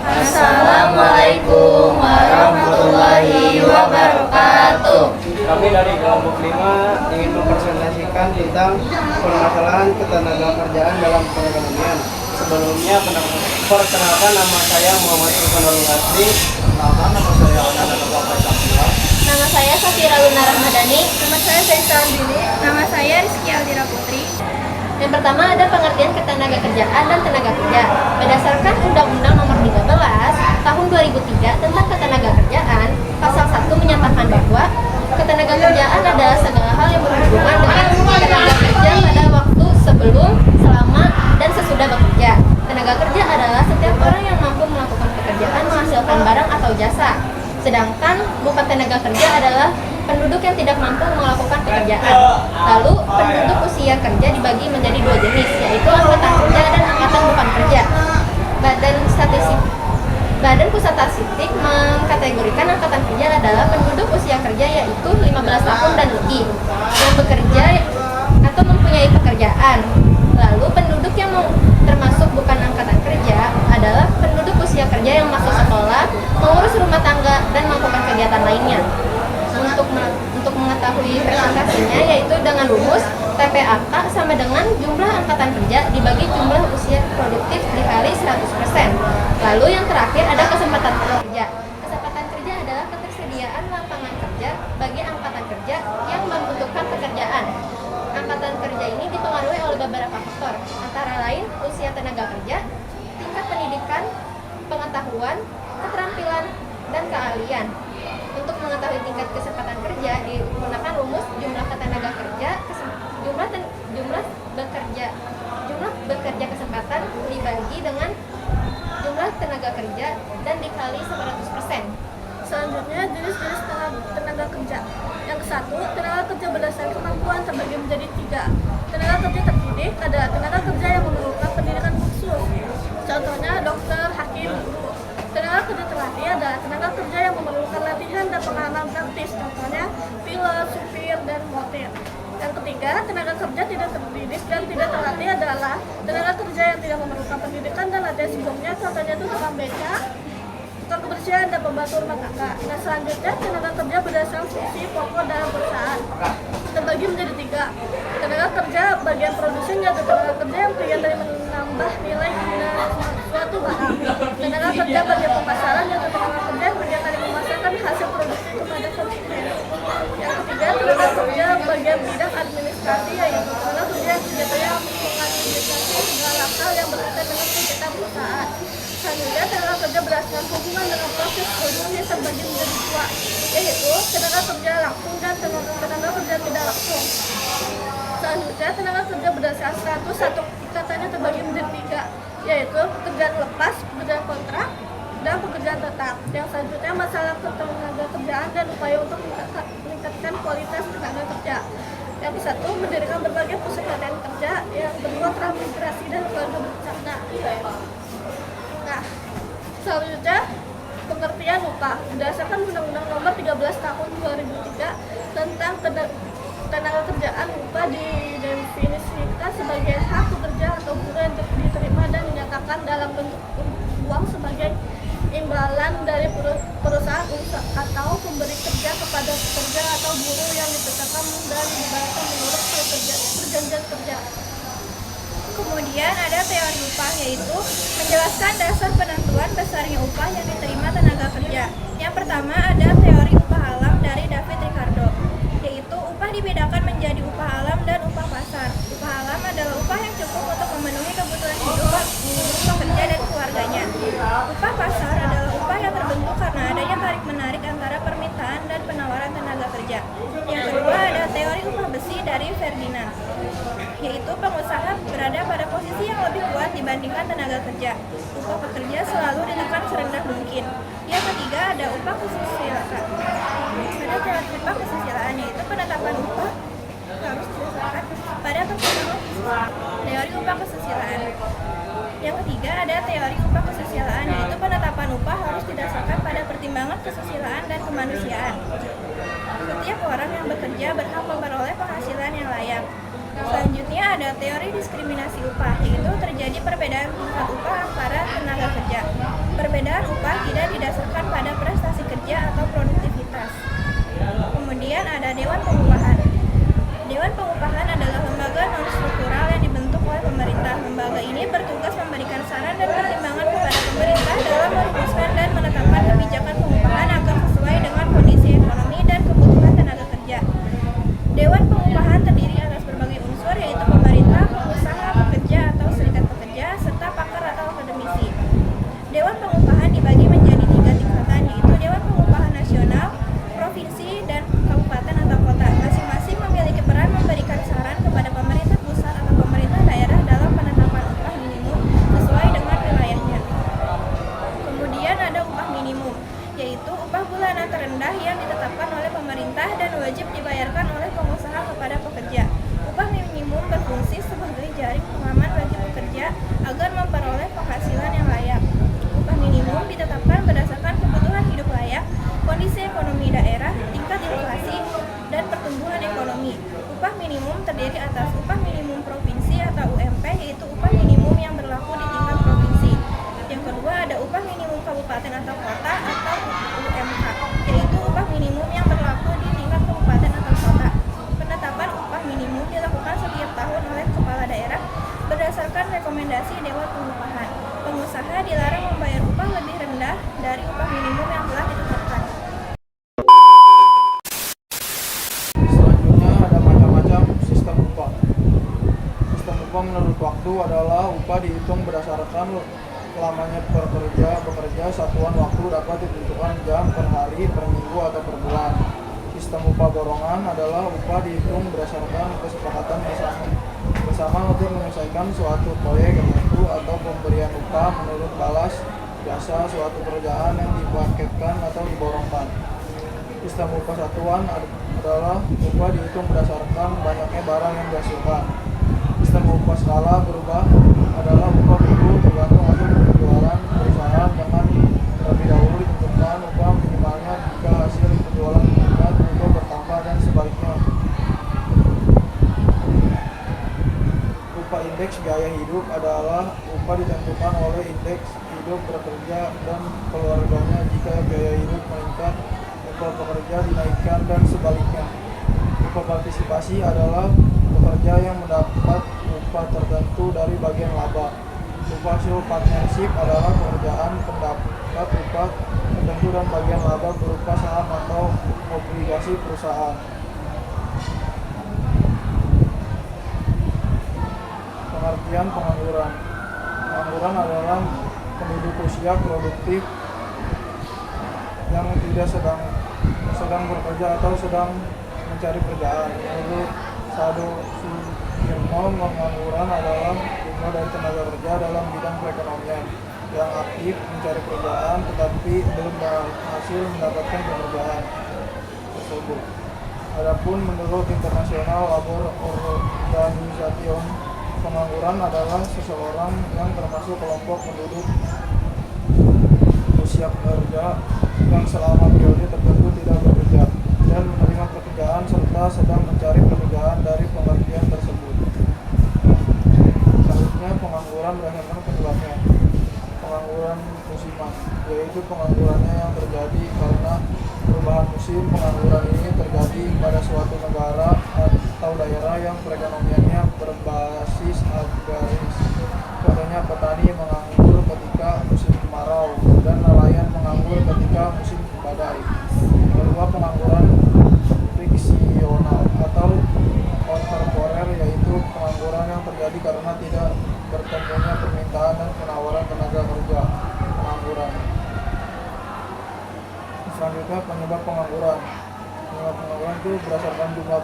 Assalamualaikum warahmatullahi wabarakatuh. Kami dari kelompok 5 ingin mempresentasikan tentang permasalahan ketenagakerjaan dalam perekonomian. Sebelumnya, perkenalkan, nama saya Muhammad Irfanul Hasri. Nama saya Ananda Nurul. Nama saya Safira Luna Rahmadani. Nama saya Zaisa Andini. Nama saya Rizky Aldira Putri. Yang pertama ada pengertian ketenagakerjaan dan tenaga kerja. Berdasarkan Undang-Undang Nomor 13 Tahun 2003 tentang ketenagakerjaan, pasal 1 menyatakan bahwa ketenagakerjaan adalah segala hal yang berhubungan dengan tenaga kerja pada waktu sebelum, selama, dan sesudah bekerja. Tenaga kerja adalah setiap orang yang mampu melakukan pekerjaan menghasilkan barang atau jasa. Sedangkan bukan tenaga kerja adalah penduduk yang tidak mampu melakukan pekerjaan. Lalu, penduduk usia kerja dibagi menjadi dua jenis, yaitu angkatan kerja dan angkatan bukan kerja. Badan Pusat Statistik mengkategorikan angkatan kerja adalah penduduk usia kerja yaitu 15 tahun dan lebih yang bekerja atau mempunyai pekerjaan. Lalu, penduduk yang termasuk bukan angkatan kerja adalah penduduk usia kerja yang masuk sekolah, mengurus rumah tangga, dan melakukan kegiatan lainnya. Untuk mengetahui presentasinya yaitu dengan rumus TPAK sama dengan jumlah angkatan kerja dibagi jumlah usia produktif dikali 100%. Lalu yang terakhir ada kesempatan kerja. Kesempatan kerja adalah ketersediaan lapangan kerja bagi angkatan kerja yang membutuhkan pekerjaan. Angkatan kerja ini dipengaruhi oleh beberapa faktor, antara lain usia tenaga kerja, tingkat pendidikan, pengetahuan, keterampilan, dan keahlian. Untuk mengetahui tingkat kesempatan kerja digunakan rumus jumlah tenaga kerja, jumlah bekerja kesempatan dibagi dengan jumlah tenaga kerja dan dikali 100%. Selanjutnya, jenis-jenis tenaga kerja. Yang ke-1, tenaga kerja berdasarkan kemampuan terbagi menjadi 3. Tenaga kerja terdidik adalah tenaga kerja yang memerlukan pendidikan khusus. Contohnya dokter, hakim, guru. Tenaga kerja terlatih adalah tenaga kerja yang memerlukan latihan dan pengalaman praktis. Contohnya pilot, supir, dan montir. Yang ketiga, tenaga kerja tidak terdidik dan tidak terlatih adalah tenaga kerja yang tidak memerlukan pendidikan dan latihan sebelumnya. Contohnya itu tukang beca, tukang kebersihan, dan pembantu rumah tangga. Nah, selanjutnya tenaga kerja berdasarkan fungsi pokok dalam perusahaan terbagi menjadi 3. Tenaga kerja bagian produsen yaitu tenaga kerja yang bagian dari menambah nilai suatu barang. Tenaga kerja bagian pemasaran yaitu tenaga kerja yang bagian dari memasarkan hasil produksi kepada konsumen. Yang ketiga, tenaga kerja bagian bidang administrasi yaitu tenaga kerja yang kegiatannya mengadministrasi segala hal yang berkaitan dengan kegiatan perusahaan. Selanjutnya, tenaga kerja berdasarkan hubungan dengan proses produksi terbagi menjadi 2, yaitu tenaga kerja langsung dan tenaga kerja tidak langsung. Selanjutnya, tenaga kerja berdasarkan status atau ikatannya terbagi menjadi 3, yaitu pekerjaan lepas, pekerjaan kontrak, dan pekerjaan tetap. Yang selanjutnya, masalah ketenaga kerjaan dan upaya untuk meningkatkan kualitas tenaga kerja. Yang ke-1, mendirikan berbagai pusat latihan kerja. Yang kedua, transmigrasi dan keluarga berencana. Nah, selanjutnya pengertian upah berdasarkan Undang-Undang Nomor 13 Tahun 2003 tentang tenaga kerjaan. Upah didefinisikan sebagai hak pekerja atau buruh yang diterima dan dinyatakan dalam bentuk uang sebagai imbalan dari perusahaan atau pemberi kerja kepada pekerja atau buruh yang ditetapkan dan dibayarkan menurut perjanjian kerja. Kemudian ada teori upah, yaitu menjelaskan dasar penentuan besarnya upah yang diterima tenaga kerja. Yang pertama ada teori upah alam dari David Ricardo, yaitu upah dibedakan menjadi upah alam dan upah pasar. Upah alam adalah upah yang cukup untuk memenuhi kebutuhan hidup pekerja dan keluarganya. Upah pasar adalah upah yang terbentuk karena adanya tarik-menarik antara permintaan dan penawaran tenaga kerja. Yang kedua ada teori upah besi dari Ferdinand, yaitu pengusaha berada pada posisi yang lebih kuat dibandingkan tenaga kerja. Upah pekerja selalu ditekan serendah mungkin. Yang ketiga ada upah kesusilaan. Ada teori upah kesusilaan, yaitu penetapan upah harus didasarkan pada pertimbangan teori upah kesusilaan. Yang ketiga ada teori upah kesusilaan, yaitu penetapan upah harus didasarkan pada pertimbangan kesusilaan dan kemanusiaan. Setiap orang yang bekerja berhak memperoleh penghasilan yang layak. Selanjutnya ada teori diskriminasi upah, yaitu terjadi perbedaan tingkat upah antara tenaga kerja. Perbedaan upah tidak didasarkan pada prestasi kerja atau produktivitas. Kemudian ada Dewan Pengupahan. Dewan Pengupahan adalah lembaga non-struktural yang dibentuk oleh pemerintah. Lembaga ini bertugas memberikan saran dan pertimbangan kepada pemerintah dalam merumuskan dan menetapkan kebijakan pengupahan agar sesuai dengan kondisi ekonomi dan kebutuhan tenaga kerja. Dewan Pengupahan terdiri atas berbagai unsur, yaitu pemerintah, pengusaha, pekerja atau serikat pekerja, serta pakar atau akademisi. Dewan Pengupahan dibagi menjadi 3 tingkatan, yaitu Dewan Pengupahan Nasional, Provinsi, dan Kabupaten atau Kota. Masing-masing memiliki peran memberikan saran kepada pemerintah pusat atau pemerintah daerah dalam penetapan upah minimum sesuai dengan wilayahnya. Kemudian ada upah minimum, yaitu upah bulanan terendah yang ditetapkan oleh pemerintah dan wajib dibayarkan oleh pengusaha kepada pekerja. Upah minimum berfungsi sebagai jaring pengaman bagi pekerja agar memperoleh penghasilan yang layak. Upah minimum ditetapkan berdasarkan kebutuhan hidup layak, kondisi ekonomi daerah, tingkat inflasi, dan pertumbuhan ekonomi. Upah minimum terdiri atas upah minimum provinsi atau UMP, yaitu upah minimum yang berlaku di tingkat provinsi. Yang kedua ada upah minimum kabupaten atau kota atau UMK, yaitu upah minimum yang berlaku di tingkat kabupaten atau kota. Penetapan upah minimum dilakukan setiap tahun oleh kepala daerah berdasarkan rekomendasi Dewan Pengupahan. Pengusaha dilarang membayar upah lebih rendah dari upah minimum yang telah ditetapkan. Selanjutnya ada macam-macam sistem upah. Sistem upah menurut waktu adalah upah dihitung berdasarkan lamanya bekerja. Satuan waktu dapat ditentukan jam, per hari, per minggu, atau per bulan. Sistem upah borongan adalah upah dihitung berdasarkan kesepakatan bersama untuk menyelesaikan suatu proyek tertentu atau pemberian upah menurut balas jasa suatu pekerjaan yang dibangkitkan atau diborongkan. Sistem upah satuan adalah upah dihitung berdasarkan banyaknya barang yang dihasilkan. Sistem upah skala berubah adalah upah minggu tergantung hasil penjualan perusahaan dengan terlebih dahulu ditentukan upah minimalnya jika hasil penjualan meningkat upah bertambah dan sebaliknya. Upah indeks biaya hidup adalah upah ditentukan oleh indeks hidup pekerja dan keluarganya. Jika biaya hidup meningkat, upah pekerja dinaikkan dan sebaliknya. Upah partisipasi adalah pekerja yang mendapat upah tertentu dari bagian laba. Upah hasil partnership adalah pekerjaan mendapat upah tertentu dan bagian laba berupa saham atau obligasi perusahaan. Pengertian pengangguran. Pengangguran adalah penduduk usia produktif yang tidak sedang bekerja atau sedang mencari pekerjaan. Menurut Sado Sudirmo, pengangguran adalah jumlah dari tenaga kerja dalam bidang perekonomian yang aktif mencari pekerjaan tetapi belum berhasil mendapatkan pekerjaan tersebut. Adapun menurut International Labour Organization, pengangguran adalah seseorang yang termasuk kelompok penduduk usia kerja yang selama periode tertentu tidak bekerja dan menerima pekerjaan serta sedang mencari pekerjaan dari pengertian tersebut. Selanjutnya pengangguran berdasarkan penyebabnya. Pengangguran musiman, yaitu penganggurannya yang terjadi karena perubahan musim. Pengangguran ini terjadi pada suatu negara atau daerah yang perekonomiannya berbasis agraris. Contohnya petani menganggur ketika musim kemarau dan nelayan menganggur ketika musim badai. Kedua, pengangguran friksional atau kontemporer, yaitu pengangguran yang terjadi karena tidak bertemunya permintaan dan penawaran tenaga kerja. Pengangguran. Selanjutnya penyebab pengangguran. Penyebab pengangguran itu berdasarkan jumlah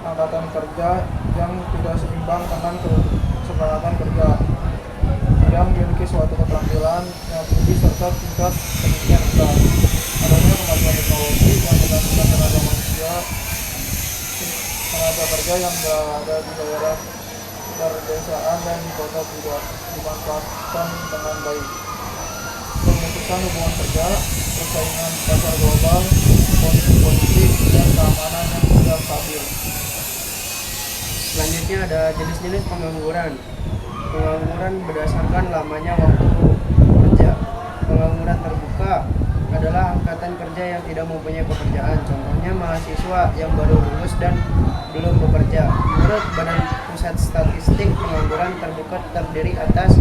angkatan kerja yang tidak seimbang dengan kesepakatan kerja, tidak memiliki suatu keterampilan yang tinggi serta tingkat pendidikan rendah, adanya kemajuan teknologi yang menggantungkan tenaga manusia, tenaga kerja yang berada di daerah perdesaan dan di kota tidak dimanfaatkan dengan baik, pemutusan hubungan kerja, persaingan pasar global, kondisi politik dan keamanan yang tidak stabil. Selanjutnya ada jenis-jenis pengangguran. Pengangguran berdasarkan lamanya waktu kerja. pengangguran terbuka adalah angkatan kerja yang tidak mempunyai pekerjaan. Contohnya mahasiswa yang baru lulus dan belum bekerja. Menurut Badan Pusat Statistik, pengangguran terbuka terdiri atas: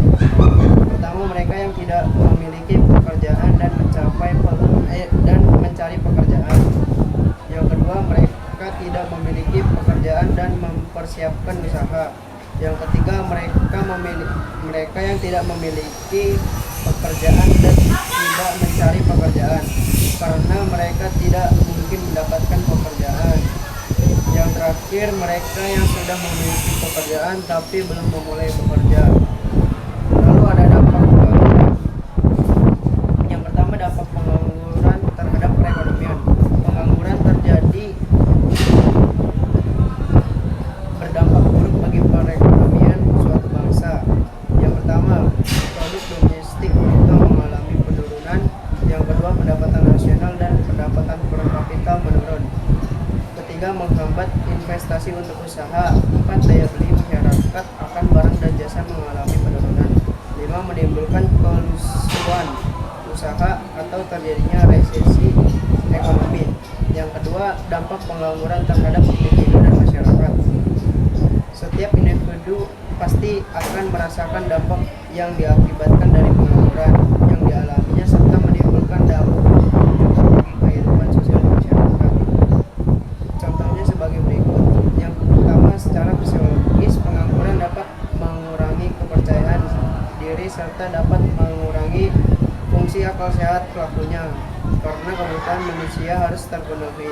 pertama, mereka yang tidak memiliki pekerjaan dan mencari pekerjaan. Yang kedua, mereka tidak memiliki pekerjaan dan mempersiapkan usaha. Yang ketiga, mereka yang tidak memiliki pekerjaan dan tidak mencari pekerjaan karena mereka tidak mungkin mendapatkan pekerjaan. Yang terakhir, mereka yang sudah memiliki pekerjaan tapi belum memulai bekerja. Lalu ada dampak pengangguran. Yang pertama, dampak pengangguran terhadap perekonomian. Pengangguran terjadi berdampak buruk bagi perekonomian suatu bangsa. Yang pertama, produk domestik bruto mengalami penurunan. Yang kedua, pendapatan nasional dan pendapatan per kapita menurun. Ketiga, menghambat investasi untuk usaha. Empat, daya beli masyarakat akan barang dan jasa mengalami penurunan. Lima, menimbulkan kelusuan usaha atau terjadinya resesi ekonomi. Yang kedua, dampak pengangguran terhadap individu dan masyarakat. Setiap individu pasti akan merasakan dampak yang diakibatkan dari pengangguran yang dialaminya serta menimbulkan dampak bagi kehidupan sosial masyarakat. Contohnya sebagai berikut. Yang pertama, secara psikologis, pengangguran dapat mengurangi kepercayaan diri serta dapat mengurangi fungsi akal sehat pelakunya karena kebutuhan manusia harus terpenuhi.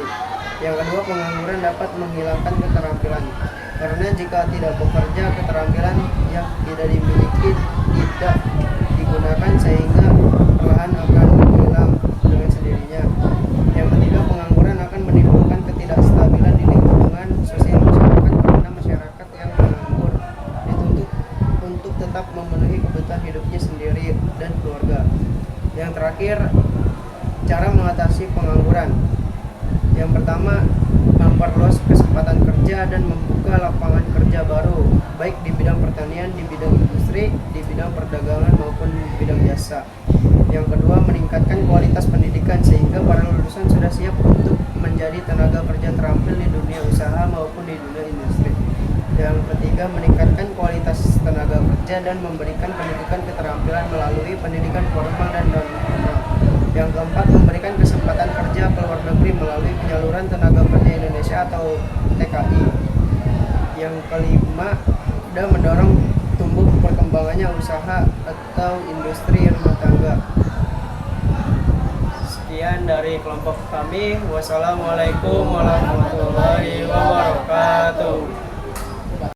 Yang kedua, pengangguran dapat menghilangkan keterampilan karena jika tidak bekerja, keterampilan yang tidak dimiliki tidak digunakan sehingga perlahan akan menghilang dengan sendirinya. Yang ketiga, pengangguran akan menimbulkan ketidakstabilan di lingkungan sosial masyarakat karena masyarakat yang menganggur dituntut untuk tetap memenuhi kebutuhan hidupnya sendiri dan keluarga. Yang terakhir, cara mengatasi pengangguran. Yang pertama, memperluas kesempatan kerja dan membuka lapangan kerja baru, baik di bidang pertanian, di bidang industri, di bidang perdagangan maupun di bidang jasa. Yang kedua, meningkatkan kualitas pendidikan sehingga para lulusan sudah siap untuk menjadi tenaga kerja terampil di dunia usaha maupun di dunia industri. Yang ketiga, meningkatkan kualitas tenaga kerja dan memberikan pendidikan keterampilan melalui pendidikan formal dan non-formal. Yang keempat, memberikan kesempatan kerja ke luar negeri melalui penyaluran tenaga kerja Indonesia atau TKI. Yang kelima, dan mendorong tumbuh perkembangannya usaha atau industri rumah tangga. Sekian dari kelompok kami. Wassalamualaikum warahmatullahi wabarakatuh.